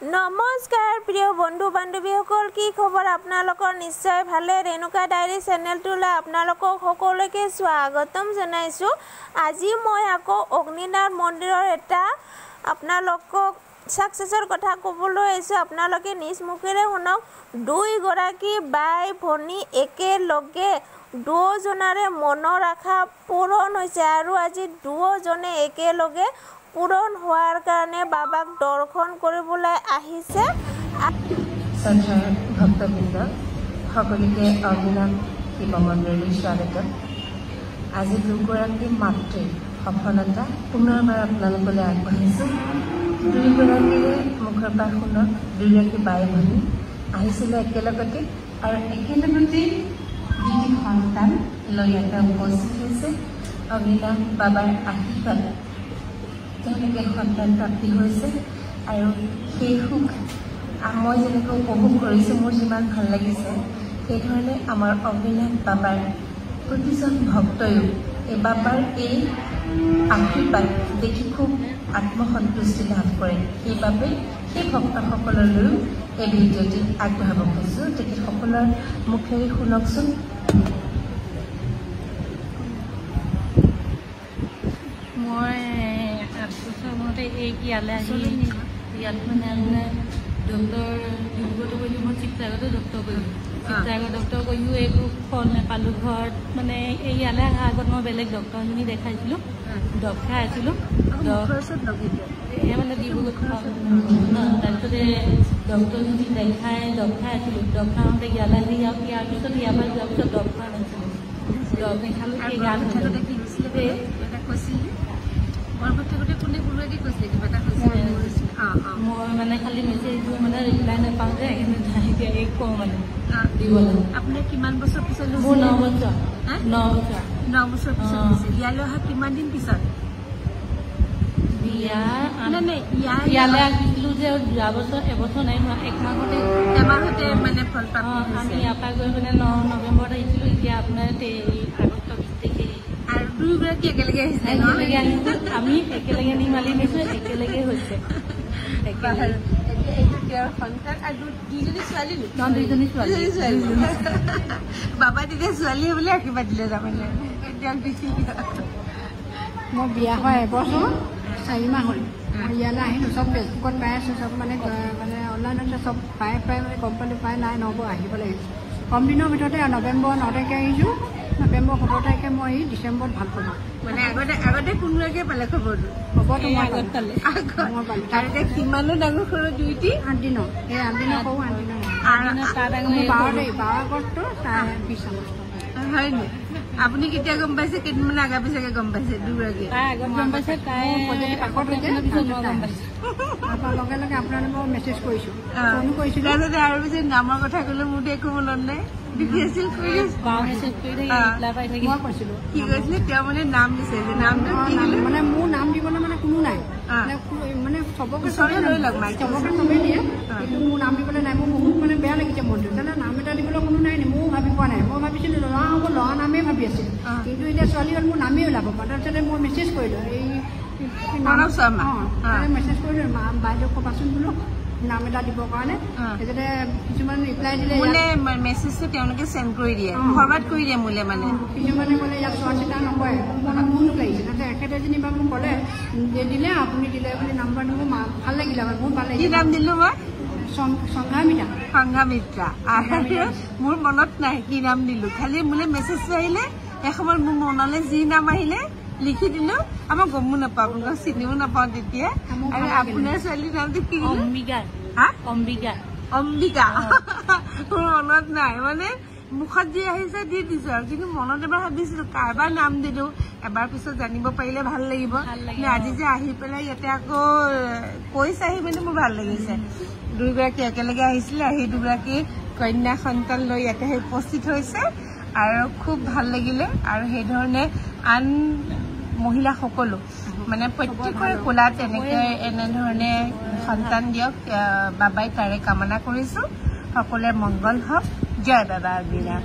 नमस्कार प्रिय बंधु बान्धवीসকল কি খবৰ আপোনালোকৰ নিশ্চয় ভালে ৰেণুকা ডায়েৰী চেনেলটোলৈ আপোনালোকক সকলোকে স্বাগতম জনাইছো আজি মই আকৌ অগ্নিনাথ মন্দিৰৰ এটা আপোনালোকক সাকসেসৰ কথা ক'বলৈ আহিছো আপোনালোকে নিজ মুখেৰে শুনক দুই গৰাকী বাই ভনী একেলগে দুজনৰে মনৰ আশা পূৰণ হৈছে আৰু আজি দুজনে একেলগে পূৰণ হোৱাৰ কাৰণে বাবাক দৰ্শন কৰিবলৈ আহিছে সঞ্জয় ভক্তবৃন্দ সকলোকে অগ্নিনাথ শিৱ মন্দিৰলৈ স্বাগতম আজি দুগৰাকী মাতৃ সফলতা পুনৰবাৰ আপোনালোকলৈ আগবাঢ়িছোঁ দুইগৰাকীৰে মুখৰ পৰা শুনক দুইগৰাকী বাই ভনী আহিছিলে একেলগতে আৰু একেলগতে দুটি সন্তান লৈ এটা উপস্থিত হৈছে অগ্নিনাথ বাবাৰ আশীৰ্বাদ তেওঁলোকে সন্তান প্ৰাপ্তি হৈছে আৰু সেই সুখ মই যেনেকৈ উপভোগ কৰিছোঁ মোৰ যিমান ভাল লাগিছে সেইধৰণে আমাৰ অগ্নিনাথ বাবাৰ প্ৰতিজন ভক্তয়ো এই বাবাৰ এই আশীৰ্বাদ দেখি খুব আত্মসন্তুষ্টি লাভ কৰে সেইবাবে সেই ভক্তসকললৈও এই ভিডিঅ'টি আগবঢ়াব খুজিছোঁ তেখেতসকলৰ মুখেৰে শুনকচোন ইয়ালে আহি ইয়াত মানে ডক্টৰ ডিব্ৰুগড় কৰিলোঁ মই চিত্ৰাগতো ডক্টৰ কৰিলোঁ চিত্ৰাগত ডক্টৰ কৰিও একো ফল নাপালোঁ ঘৰত মানে ইয়ালে অহাৰ আগত মই বেলেগ ডক্টৰজনী দেখাইছিলোঁ দৰৱ খাই আছিলোঁ মানে ডিব্ৰুগড় তাৰপিছতে ডক্টৰজনী দেখাই দৰৱ খাই আছিলোঁ দৰৱ খাওঁতে ইয়ালে আহি ইয়াৰ পিছত ইয়াৰ পৰা যোৱাৰ পিছত দৰৱ খোৱা নাছিলোঁ দৰৱ নেখালোঁ সেই গান মই মানে খালি মেছেজটো মানে ৰিপ্লাই নাপাওঁ যে এতিয়া কওঁ মানে দিবলৈ আপোনাৰ কিমান বছৰ পিছত মোৰ 9 বছৰ পিছত ইয়ালৈ অহা কিমান দিন পিছত ইয়ালৈ আহিছিলোঁ যে যোৱা বছৰ এবছৰ নাই হোৱা এমাহতে মানে ফল আমি ইয়াৰ পৰা গৈ মানে 9 নৱেম্বৰত আহিছিলোঁ এতিয়া আপোনাৰ আগষ্ট 20 তাৰিখে আৰু দুয়োগৰাকী একেলগে আহিছে আমি একেলগে নিমালি নিছোঁ একেলগে হৈছে বাবা তেতিয়া ছোৱালী বুলি আশীৰ্বাদ দিলে তাৰমানে মই বিয়া হোৱা এবছৰ 4 মাহ হ'ল ইয়ালৈ আহিলোঁ চব ফেচবুকত পাই আছোঁ চব মানে অনলাইনতে চব প্ৰায় মানে কোম্পানী পাই নাই নহ'ব আহিব লাগিব কম দিনৰ ভিতৰতে নৱেম্বৰ 9 তাৰিখে আহিছোঁ নৱেম্বৰ 17 তাৰিখে মই ডিচেম্বৰত ভাল পালোঁ মানে আগতে কোনোলৈকে পালে খবৰটো খবৰটো মই আগত পালে আৰু এতিয়া কিমানো ডাঙৰ সৰু দুইটি 8 দিনৰ এই 8 দিনৰ সৰু 8 দিনৰ 12 আগষ্ট 20 আগষ্ট হয় নি আপুনি কেতিয়া গম পাইছে কেইদিনমান আগা পিছাকে গম পাইছে দুগৰাকী আগত গম পাইছে লগে লগে আপোনালোকক মেছেজ কৰিছোঁ ফোন কৰিছিলোঁ আৰু পিছত নামৰ কথা ক'লে মোৰতো একো মনত নাই মই কৈছিলোঁ কি কৈছিলে তেওঁ মানে নাম দিছে যে নামটো কি মানে মোৰ নাম দিবলৈ মানে কোনো নাই মানে চবকে চবেই দিয়ে কিন্তু মোৰ নাম দিবলৈ নাই মোৰ বহুত মানে বেয়া লাগিছে মনটো তেনে নাম এটা দিবলৈ কোনো নাই ময়ো ভাবি পোৱা নাই মই ভাবিছিলোঁ ল'ৰা হ'ব ল'ৰা নামেই ভাবি আছিলোঁ কিন্তু এতিয়া ছোৱালী হ'ল মোৰ নামেই ওলাব তাৰপিছতে মই মেছেজ কৰিলোঁ এই মেছেজ কৰিলোঁ বাইদেউক ক'বাচোন বোলো নাম এটা দিবৰ কাৰণে তাৰপিছতে কিছুমান ৰিপ্লাই দিলে মেছেজটো তেওঁলোকে চেণ্ড কৰি দিয়ে ফৰৱাৰ্ড কৰি দিয়ে মোলৈ মানে কিছুমানে ক'লে ইয়াত চোৱা চিতা নকৰে মোৰ লাগিছে তাতে এখেতে যেনিবা মোক ক'লে যে দিলে আপুনি দিলে বুলি নাম্বাৰটো মোৰ ভাল লাগিলে আমাৰ বহুত ভাল লাগিলে কি নাম দিলোঁ মই সংঘামিত্ৰা মোৰ মনত নাই কি নাম দিলোঁ খালি মোলৈ মেছেজটো আহিলে এসময়ত মোৰ মনলৈ যি নাম আহিলে লিখি দিলোঁ আমাৰ গমো নাপাওঁ আপোনাক চিনিও নাপাওঁ তেতিয়া আৰু আপোনাৰ ছোৱালীৰ নামটো কি অম্বিকা মোৰ মনত নাই মানে মুখত যি আহিছে দি দিছোঁ আৰু কিন্তু মনত এবাৰ ভাবিছিলোঁ কাৰোবাৰ নাম দিলোঁ এবাৰ পিছত জানিব পাৰিলে ভাল লাগিব আজি যে আহি পেলাই ইয়াতে আকৌ কৈছে আহি মানে মোৰ ভাল লাগিছে দুয়োগৰাকী একেলগে আহিছিলে আহি দুগৰাকী কন্যা সন্তান লৈ ইয়াতে উপস্থিত হৈছে আৰু খুব ভাল লাগিলে আৰু সেইধৰণে আন মহিলাসকলো মানে প্ৰত্যেকৰে কোলাত এনেধৰণে সন্তান দিয়ক বাবাই তাৰে কামনা কৰিছোঁ সকলোৰে মংগল হওক জয় বাবা অগ্নিনাথ।